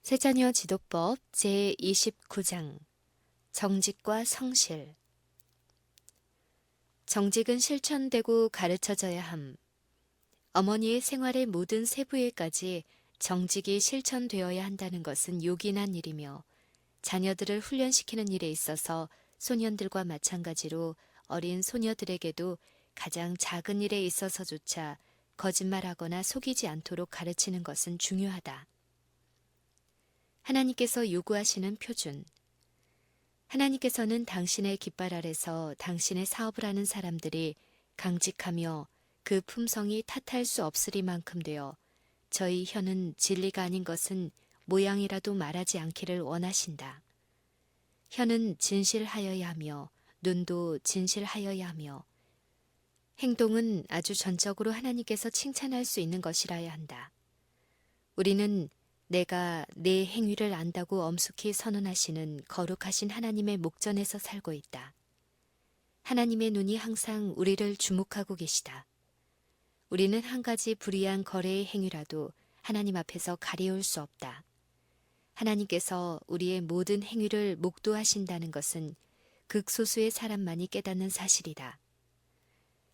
세자녀 지도법 제29장 정직과 성실. 정직은 실천되고 가르쳐져야 함. 어머니의 생활의 모든 세부에까지 정직이 실천되어야 한다는 것은 요긴한 일이며, 자녀들을 훈련시키는 일에 있어서 소년들과 마찬가지로 어린 소녀들에게도 가장 작은 일에 있어서조차 거짓말하거나 속이지 않도록 가르치는 것은 중요하다. 하나님께서 요구하시는 표준. 하나님께서는 당신의 깃발 아래서 당신의 사업을 하는 사람들이 강직하며 그 품성이 탓할 수 없으리만큼 되어 저희 혀는 진리가 아닌 것은 모양이라도 말하지 않기를 원하신다. 혀는 진실하여야 하며 눈도 진실하여야 하며 행동은 아주 전적으로 하나님께서 칭찬할 수 있는 것이라야 한다. 우리는 내가 내 행위를 안다고 엄숙히 선언하시는 거룩하신 하나님의 목전에서 살고 있다. 하나님의 눈이 항상 우리를 주목하고 계시다. 우리는 한 가지 불의한 거래의 행위라도 하나님 앞에서 가리울 수 없다. 하나님께서 우리의 모든 행위를 목도하신다는 것은 극소수의 사람만이 깨닫는 사실이다.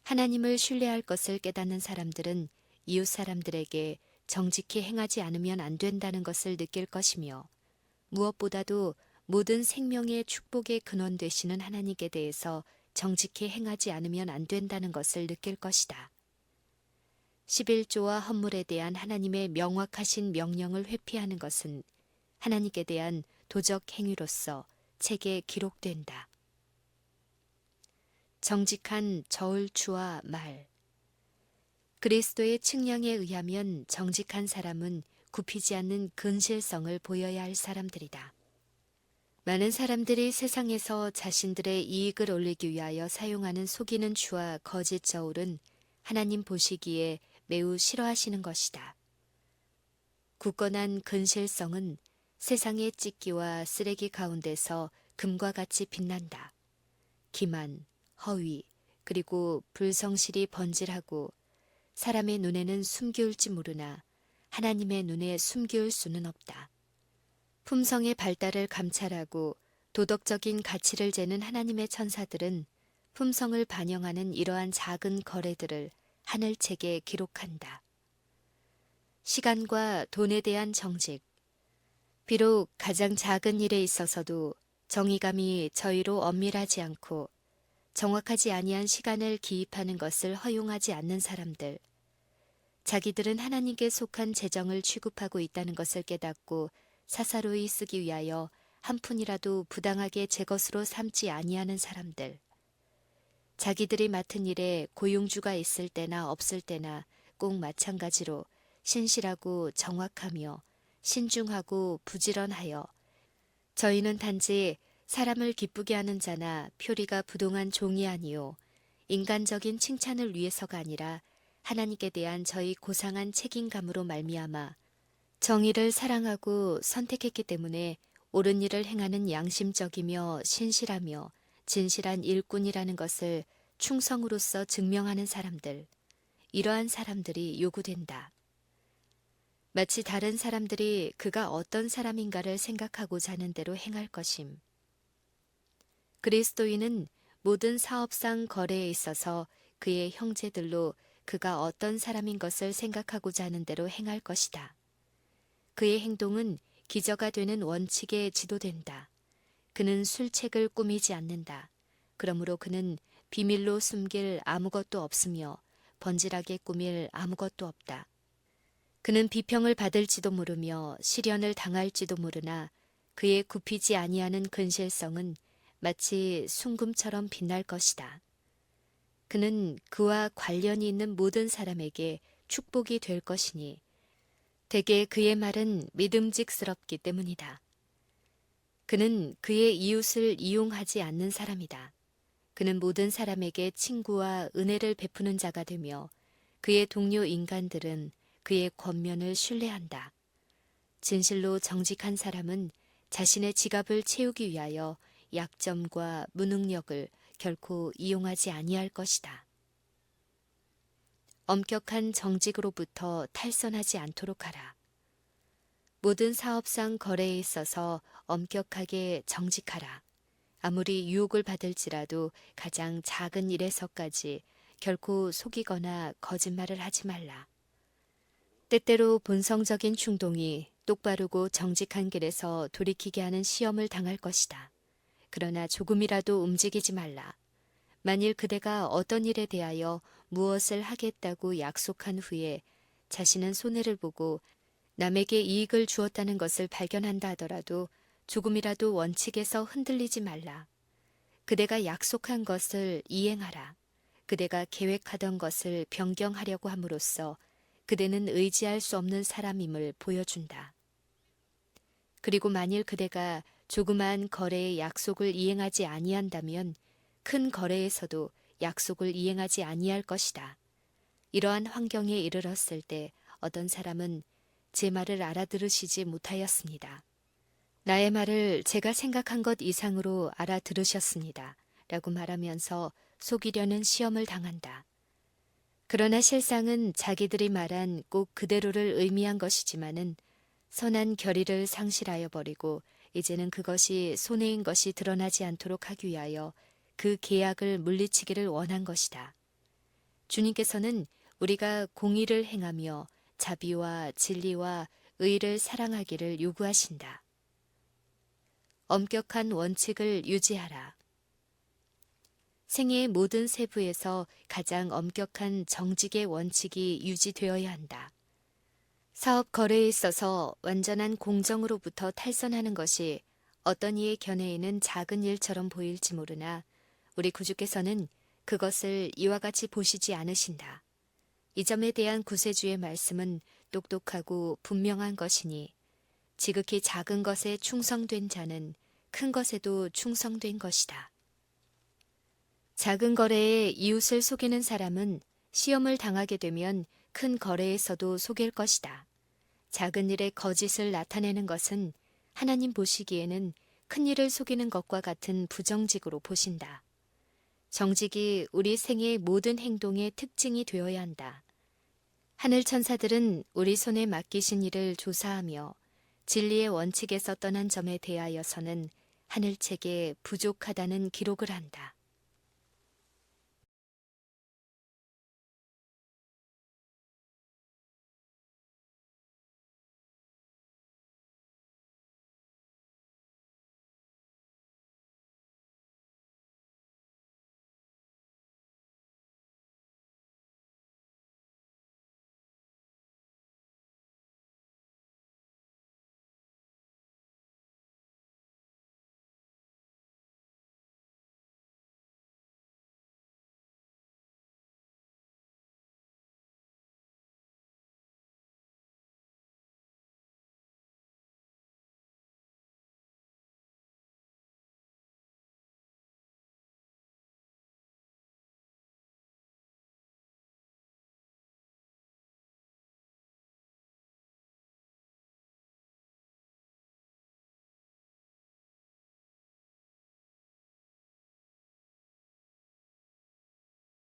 하나님을 신뢰할 것을 깨닫는 사람들은 이웃 사람들에게 정직히 행하지 않으면 안 된다는 것을 느낄 것이며, 무엇보다도 모든 생명의 축복의 근원 되시는 하나님께 대해서 정직히 행하지 않으면 안 된다는 것을 느낄 것이다. 11조와 헌물에 대한 하나님의 명확하신 명령을 회피하는 것은 하나님께 대한 도적 행위로서 책에 기록된다. 정직한 저울추와 말. 그리스도의 측량에 의하면 정직한 사람은 굽히지 않는 근실성을 보여야 할 사람들이다. 많은 사람들이 세상에서 자신들의 이익을 올리기 위하여 사용하는 속이는 추와 거짓 저울은 하나님 보시기에 매우 싫어하시는 것이다. 굳건한 근실성은 세상의 찢기와 쓰레기 가운데서 금과 같이 빛난다. 기만, 허위, 그리고 불성실이 번질하고 사람의 눈에는 숨기울지 모르나 하나님의 눈에 숨기울 수는 없다. 품성의 발달을 감찰하고 도덕적인 가치를 재는 하나님의 천사들은 품성을 반영하는 이러한 작은 거래들을 하늘책에 기록한다. 시간과 돈에 대한 정직. 비록 가장 작은 일에 있어서도 정의감이 저희로 엄밀하지 않고 정확하지 아니한 시간을 기입하는 것을 허용하지 않는 사람들. 자기들은 하나님께 속한 재정을 취급하고 있다는 것을 깨닫고 사사로이 쓰기 위하여 한 푼이라도 부당하게 제 것으로 삼지 아니하는 사람들. 자기들이 맡은 일에 고용주가 있을 때나 없을 때나 꼭 마찬가지로 신실하고 정확하며 신중하고 부지런하여 저희는 단지 사람을 기쁘게 하는 자나 표리가 부동한 종이 아니요 인간적인 칭찬을 위해서가 아니라 하나님께 대한 저희 고상한 책임감으로 말미암아 정의를 사랑하고 선택했기 때문에 옳은 일을 행하는 양심적이며 신실하며 진실한 일꾼이라는 것을 충성으로서 증명하는 사람들, 이러한 사람들이 요구된다. 마치 다른 사람들이 그가 어떤 사람인가를 생각하고자 하는 대로 행할 것임. 그리스도인은 모든 사업상 거래에 있어서 그의 형제들로 그가 어떤 사람인 것을 생각하고자 하는 대로 행할 것이다. 그의 행동은 기저가 되는 원칙에 지도된다. 그는 술책을 꾸미지 않는다. 그러므로 그는 비밀로 숨길 아무것도 없으며 번질하게 꾸밀 아무것도 없다. 그는 비평을 받을지도 모르며 시련을 당할지도 모르나 그의 굽히지 아니하는 근실성은 마치 순금처럼 빛날 것이다. 그는 그와 관련이 있는 모든 사람에게 축복이 될 것이니 대개 그의 말은 믿음직스럽기 때문이다. 그는 그의 이웃을 이용하지 않는 사람이다. 그는 모든 사람에게 친구와 은혜를 베푸는 자가 되며 그의 동료 인간들은 그의 권면을 신뢰한다. 진실로 정직한 사람은 자신의 지갑을 채우기 위하여 약점과 무능력을 결코 이용하지 아니할 것이다. 엄격한 정직으로부터 탈선하지 않도록 하라. 모든 사업상 거래에 있어서 엄격하게 정직하라. 아무리 유혹을 받을지라도 가장 작은 일에서까지 결코 속이거나 거짓말을 하지 말라. 때때로 본성적인 충동이 똑바르고 정직한 길에서 돌이키게 하는 시험을 당할 것이다. 그러나 조금이라도 움직이지 말라. 만일 그대가 어떤 일에 대하여 무엇을 하겠다고 약속한 후에 자신은 손해를 보고 남에게 이익을 주었다는 것을 발견한다 하더라도 조금이라도 원칙에서 흔들리지 말라. 그대가 약속한 것을 이행하라. 그대가 계획하던 것을 변경하려고 함으로써 그대는 의지할 수 없는 사람임을 보여준다. 그리고 만일 그대가 조그마한 거래의 약속을 이행하지 아니한다면 큰 거래에서도 약속을 이행하지 아니할 것이다. 이러한 환경에 이르렀을 때 어떤 사람은 제 말을 알아들으시지 못하였습니다. 나의 말을 제가 생각한 것 이상으로 알아들으셨습니다. 라고 말하면서 속이려는 시험을 당한다. 그러나 실상은 자기들이 말한 꼭 그대로를 의미한 것이지만은 선한 결의를 상실하여 버리고 이제는 그것이 손해인 것이 드러나지 않도록 하기 위하여 그 계약을 물리치기를 원한 것이다. 주님께서는 우리가 공의를 행하며 자비와 진리와 의를 사랑하기를 요구하신다. 엄격한 원칙을 유지하라. 생애의 모든 세부에서 가장 엄격한 정직의 원칙이 유지되어야 한다. 사업 거래에 있어서 완전한 공정으로부터 탈선하는 것이 어떤 이의 견해에는 작은 일처럼 보일지 모르나 우리 구주께서는 그것을 이와 같이 보시지 않으신다. 이 점에 대한 구세주의 말씀은 똑똑하고 분명한 것이니 지극히 작은 것에 충성된 자는 큰 것에도 충성된 것이다. 작은 거래에 이웃을 속이는 사람은 시험을 당하게 되면 큰 거래에서도 속일 것이다. 작은 일에 거짓을 나타내는 것은 하나님 보시기에는 큰 일을 속이는 것과 같은 부정직으로 보신다. 정직이 우리 생애의 모든 행동의 특징이 되어야 한다. 하늘 천사들은 우리 손에 맡기신 일을 조사하며 진리의 원칙에서 떠난 점에 대하여서는 하늘책에 부족하다는 기록을 한다.